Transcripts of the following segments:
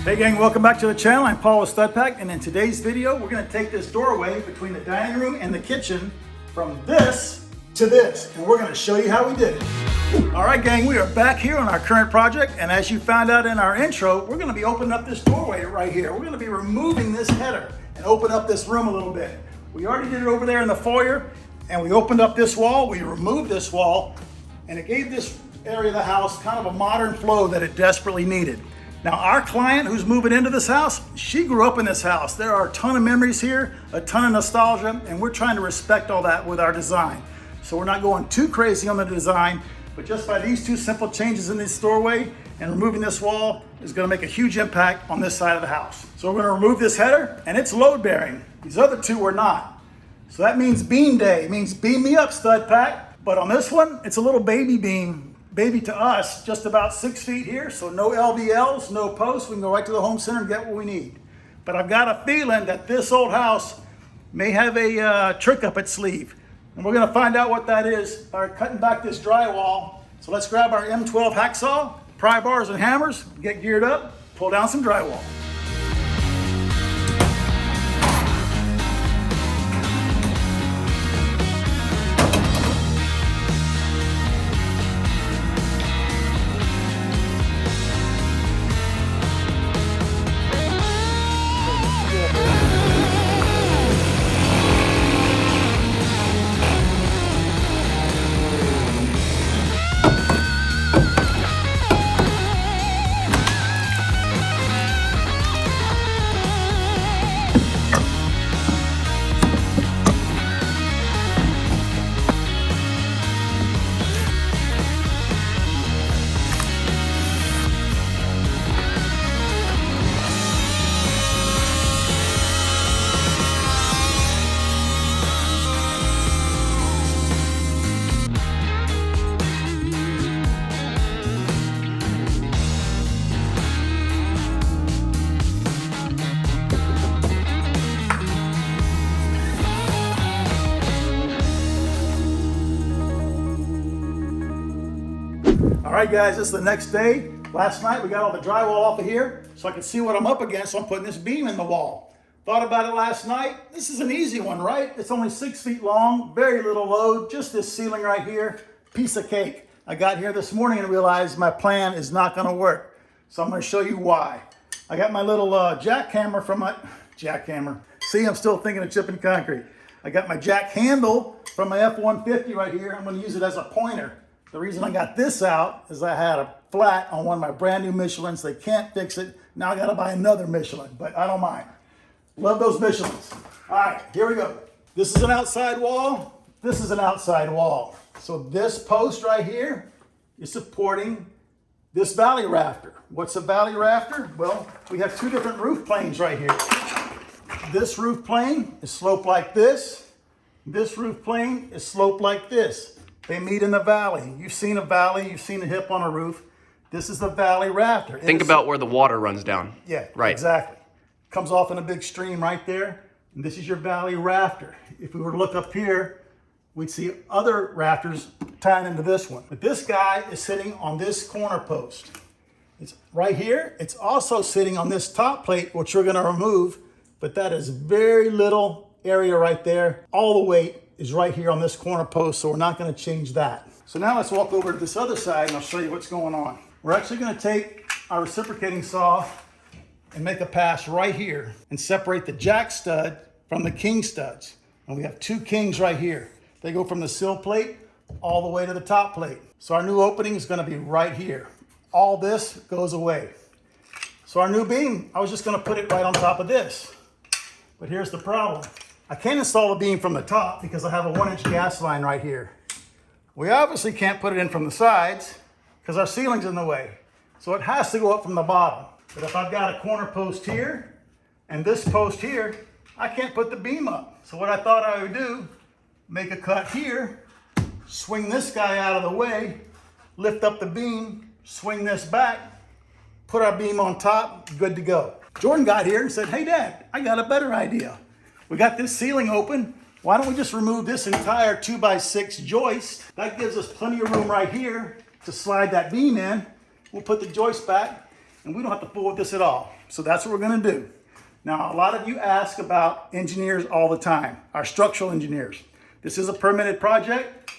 Hey gang, welcome back to the channel. I'm Paul with StudPack, and in today's video, we're gonna take this doorway between the dining room and the kitchen from this to this, and we're gonna show you how we did it. All right gang, we are back here on our current project, and as you found out in our intro, we're gonna be opening up this doorway right here. We're gonna be removing this header and open up this room a little bit. We already did it over there in the foyer, and we opened up this wall, we removed this wall, and it gave this area of the house kind of a modern flow that it desperately needed. Now our client who's moving into this house, she grew up in this house. There are a ton of memories here, a ton of nostalgia, and we're trying to respect all that with our design. So we're not going too crazy on the design, but just by these two simple changes in this doorway and removing this wall is gonna make a huge impact on this side of the house. So we're gonna remove this header, and it's load bearing. These other two were not. So that means beam day. It means beam me up, StudPack. But on this one, it's a little baby beam. Baby to us, just about 6 feet here, so no LVLs, no posts. We can go right to the home center and get what we need. But I've got a feeling that this old house may have a trick up its sleeve. And we're gonna find out what that is by cutting back this drywall. So let's grab our M12 hacksaw, pry bars and hammers, get geared up, pull down some drywall. All right guys, this is the next day. Last night we got all the drywall off of here so I can see what I'm up against, so I'm putting this beam in the wall. Thought about it last night. This is an easy one, right? It's only 6 feet long, very little load, just this ceiling right here, piece of cake. I got here this morning and realized my plan is not gonna work. So I'm gonna show you why. I got my little jackhammer from my, jackhammer. See, I'm still thinking of chipping concrete. I got my jack handle from my F-150 right here. I'm gonna use it as a pointer. The reason I got this out is I had a flat on one of my brand new Michelins. They can't fix it. Now I gotta buy another Michelin, but I don't mind. Love those Michelins. All right, here we go. This is an outside wall. This is an outside wall. So this post right here is supporting this valley rafter. What's a valley rafter? Well, we have two different roof planes right here. This roof plane is sloped like this. This roof plane is sloped like this. They meet in the valley. You've seen a valley, you've seen a hip on a roof. This is the valley rafter. Think about where the water runs down. Yeah, right. Exactly. Comes off in a big stream right there. And this is your valley rafter. If we were to look up here, we'd see other rafters tying into this one. But this guy is sitting on this corner post. It's right here. It's also sitting on this top plate, which we're gonna remove, but that is very little area right there. All the weight is right here on this corner post, so we're not gonna change that. So now let's walk over to this other side and I'll show you what's going on. We're actually gonna take our reciprocating saw and make a pass right here and separate the jack stud from the king studs. And we have two kings right here. They go from the sill plate all the way to the top plate. So our new opening is gonna be right here. All this goes away. So our new beam, I was just gonna put it right on top of this. But here's the problem. I can't install the beam from the top because I have a 1-inch gas line right here. We obviously can't put it in from the sides because our ceiling's in the way. So it has to go up from the bottom. But if I've got a corner post here and this post here, I can't put the beam up. So what I thought I would do, make a cut here, swing this guy out of the way, lift up the beam, swing this back, put our beam on top, good to go. Jordan got here and said, hey Dad, I got a better idea. We got this ceiling open. Why don't we just remove this entire 2x6 joist? That gives us plenty of room right here to slide that beam in. We'll put the joist back and we don't have to fool with this at all. So that's what we're gonna do. Now, a lot of you ask about engineers all the time, our structural engineers. This is a permitted project,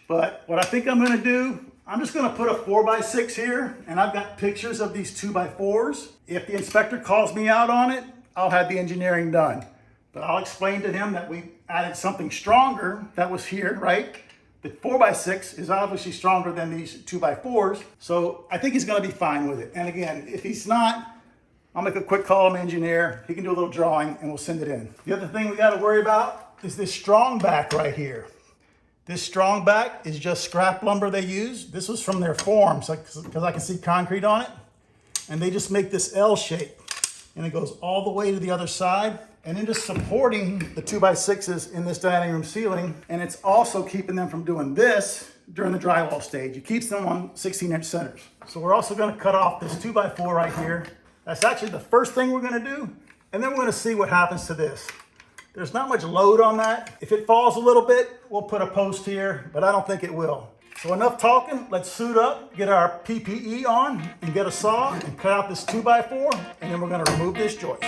but what I think I'm gonna do, I'm just gonna put a 4x6 here, and I've got pictures of these 2x4s. If the inspector calls me out on it, I'll have the engineering done. But I'll explain to him that we added something stronger that was here, right? The 4x6 is obviously stronger than these 2x4s, so I think he's gonna be fine with it. And again, if he's not, I'll make a quick call to my engineer. He can do a little drawing and we'll send it in. The other thing we gotta worry about is this strong back right here. This strong back is just scrap lumber they use. This was from their forms, because I can see concrete on it. And they just make this L shape. And it goes all the way to the other side. And it is supporting the 2x6s in this dining room ceiling. And it's also keeping them from doing this during the drywall stage. It keeps them on 16-inch centers. So we're also gonna cut off this 2x4 right here. That's actually the first thing we're gonna do. And then we're gonna see what happens to this. There's not much load on that. If it falls a little bit, we'll put a post here, but I don't think it will. So enough talking, let's suit up, get our PPE on, and get a saw, and cut out this 2x4, and then we're gonna remove this joist.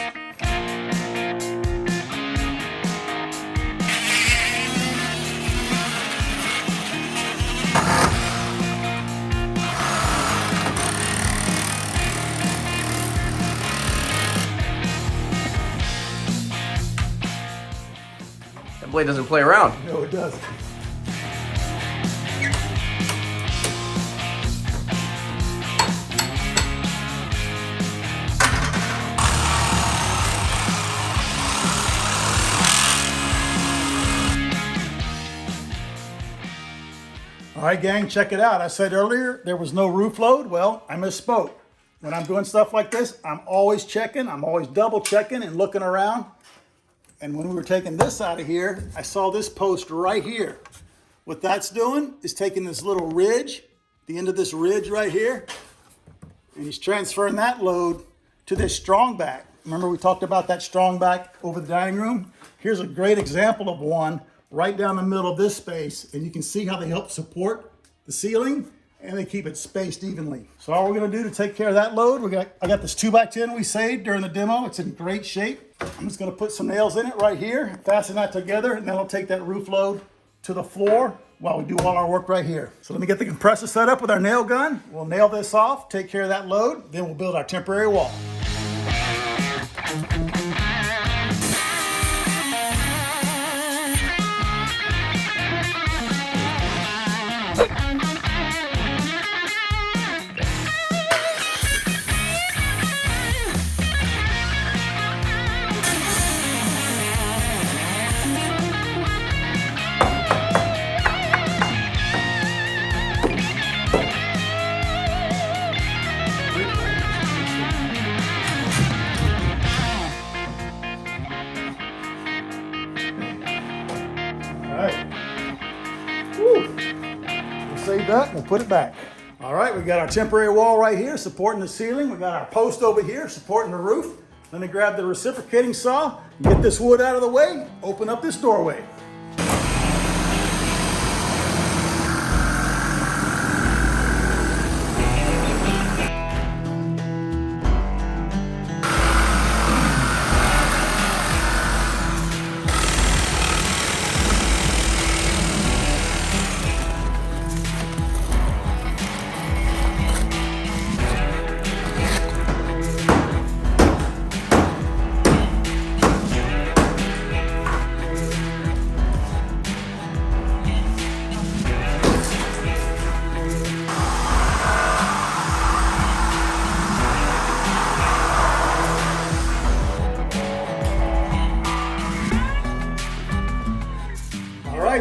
That blade doesn't play around. No, it doesn't. All right, gang, check it out. I said earlier there was no roof load. Well, I misspoke. When I'm doing stuff like this, I'm always checking. I'm always double checking and looking around. And when we were taking this out of here, I saw this post right here. What that's doing is taking this little ridge, the end of this ridge right here, and he's transferring that load to this strong back. Remember we talked about that strong back over the dining room? Here's a great example of one right down the middle of this space, and you can see how they help support the ceiling and they keep it spaced evenly. So all we're gonna do to take care of that load, I got this 2x10 we saved during the demo. It's in great shape. I'm just gonna put some nails in it right here, fasten that together, and then I'll take that roof load to the floor while we do all our work right here. So let me get the compressor set up with our nail gun. We'll nail this off, take care of that load, then we'll build our temporary wall. Save that and we'll put it back. All right, we got our temporary wall right here supporting the ceiling. We got our post over here supporting the roof. Let me grab the reciprocating saw, get this wood out of the way, open up this doorway.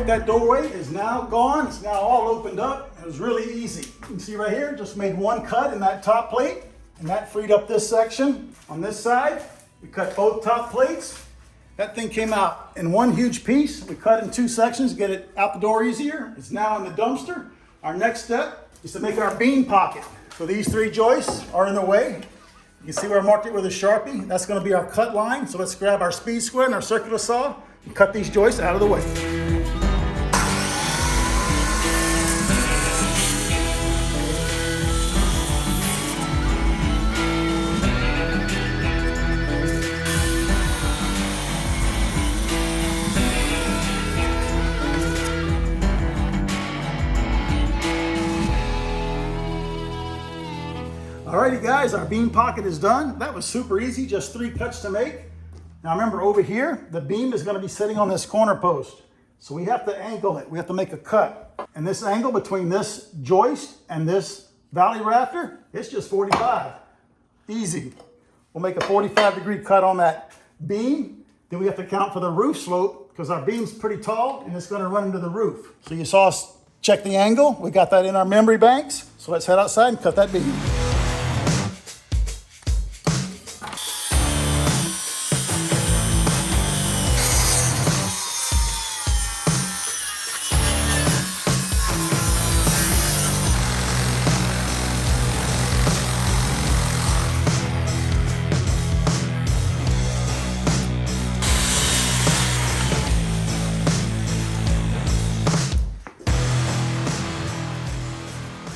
That doorway is now gone. It's now all opened up. It was really easy. You can see right here, just made one cut in that top plate, and that freed up this section. On this side, we cut both top plates. That thing came out in one huge piece. We cut in two sections to get it out the door easier. It's now in the dumpster. Our next step is to make our beam pocket. So these three joists are in the way. You can see where I marked it with a Sharpie. That's going to be our cut line. So let's grab our speed square and our circular saw and cut these joists out of the way. right, guys, our beam pocket is done. That was super easy, just 3 cuts to make. Now remember, over here, the beam is going to be sitting on this corner post. So we have to angle it. We have to make a cut. And this angle between this joist and this valley rafter, it's just 45. Easy. We'll make a 45-degree cut on that beam. Then we have to count for the roof slope because our beam's pretty tall and it's going to run into the roof. So you saw us check the angle. We got that in our memory banks. So let's head outside and cut that beam.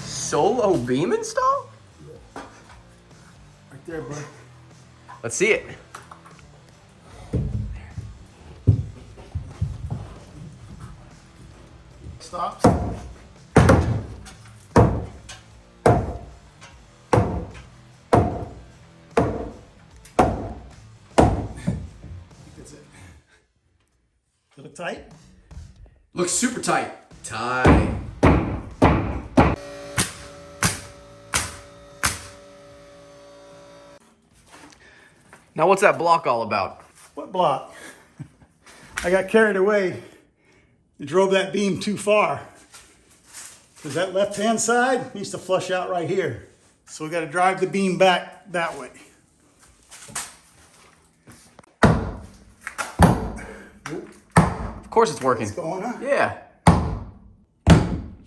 Solo beam install? Right there, bud. Let's see it. Stops. That's it. Little tight. Looks super tight. Tight. Now what's that block all about? What block? I got carried away and drove that beam too far. Because that left-hand side needs to flush out right here. So we got to drive the beam back that way. Of course it's working. It's going, huh? Yeah.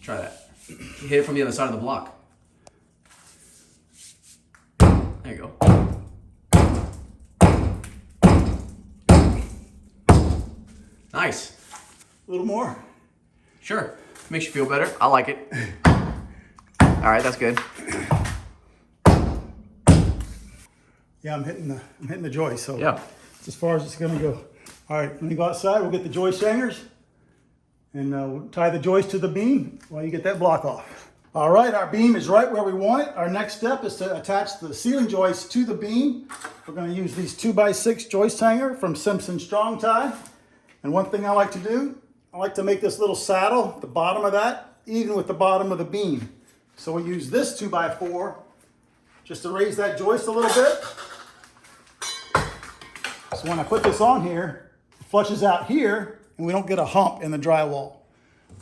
Try that. You hit it from the other side of the block. There you go. Nice. A little more. Sure. Makes you feel better. I like it. All right, that's good. Yeah, I'm hitting the joist, so Yeah. it's as far as it's gonna go. All right, let me go outside. We'll get the joist hangers and we'll tie the joist to the beam while you get that block off. All right, our beam is right where we want it. Our next step is to attach the ceiling joist to the beam. We're gonna use these 2x6 joist hanger from Simpson Strong Tie. And one thing I like to do, I like to make this little saddle, the bottom of that, even with the bottom of the beam. So we use this 2x4 just to raise that joist a little bit. So when I put this on here, it flushes out here and we don't get a hump in the drywall.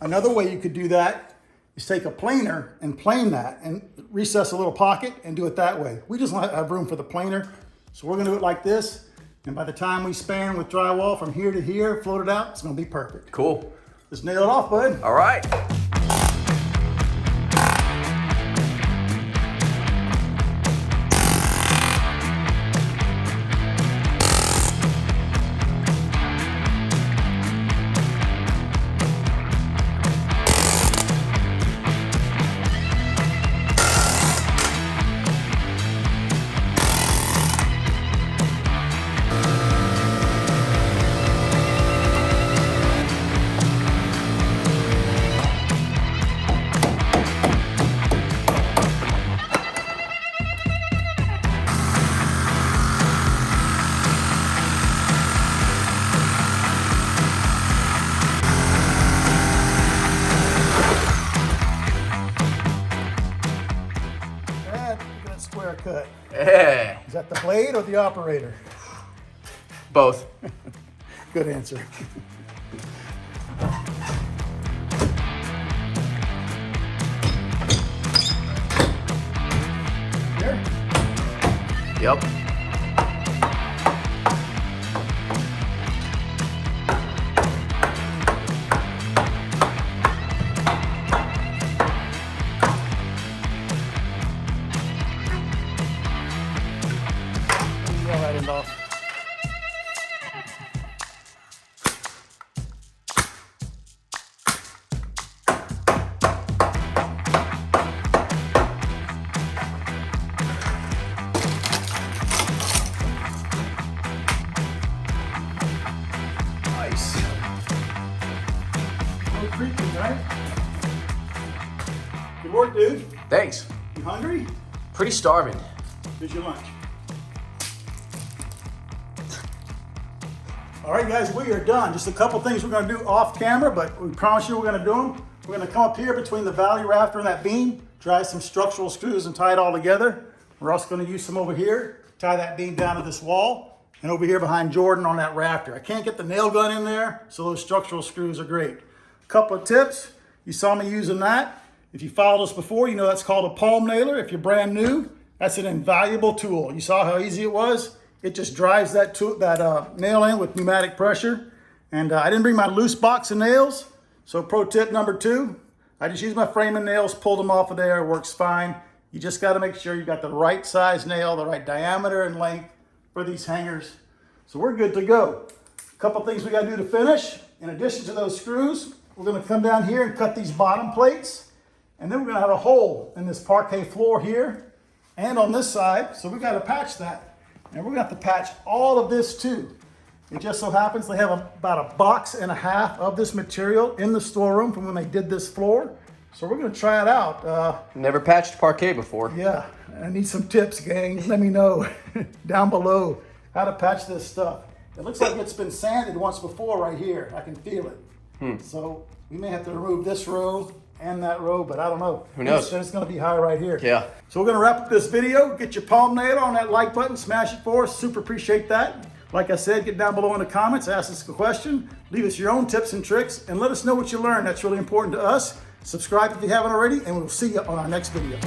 Another way you could do that is take a planer and plane that and recess a little pocket and do it that way. We just don't have room for the planer. So we're gonna do it like this. And by the time we span with drywall from here to here, float it out, it's gonna be perfect. Cool. Let's nail it off, bud. All right. Square cut. Yeah. Is that the blade or the operator? Both. Good answer. There. Yep. Nail that end off. Nice. No creaking, right? Good work, dude. Thanks. You hungry? Pretty starving. Here's your lunch. All right, guys, we are done. Just a couple things we're gonna do off camera, but we promise you we're gonna do them. We're gonna come up here between the valley rafter and that beam, drive some structural screws and tie it all together. We're also gonna use some over here, tie that beam down to this wall, and over here behind Jordan on that rafter. I can't get the nail gun in there, so those structural screws are great. A couple of tips, you saw me using that. If you followed us before, you know that's called a palm nailer. If you're brand new, that's an invaluable tool. You saw how easy it was? It just drives that nail in with pneumatic pressure. And I didn't bring my loose box of nails. So pro tip number 2, I just use my framing nails, pulled them off of there, it works fine. You just gotta make sure you got the right size nail, the right diameter and length for these hangers. So we're good to go. A couple things we gotta do to finish. In addition to those screws, we're gonna come down here and cut these bottom plates. And then we're gonna have a hole in this parquet floor here and on this side. So we gotta patch that. And we're gonna have to patch all of this too. It just so happens they have about 1.5 boxes of this material in the storeroom from when they did this floor. So we're gonna try it out. Never patched parquet before. Yeah, I need some tips, gang. Let me know down below how to patch this stuff. It looks like it's been sanded once before right here. I can feel it. So we may have to remove this row and that row, but I don't know. Who knows? It's gonna be high right here. Yeah. So we're gonna wrap up this video. Get your palm nail on that like button, smash it for us. Super appreciate that. Like I said, get down below in the comments, ask us a question, leave us your own tips and tricks, and let us know what you learned. That's really important to us. Subscribe if you haven't already, and we'll see you on our next video.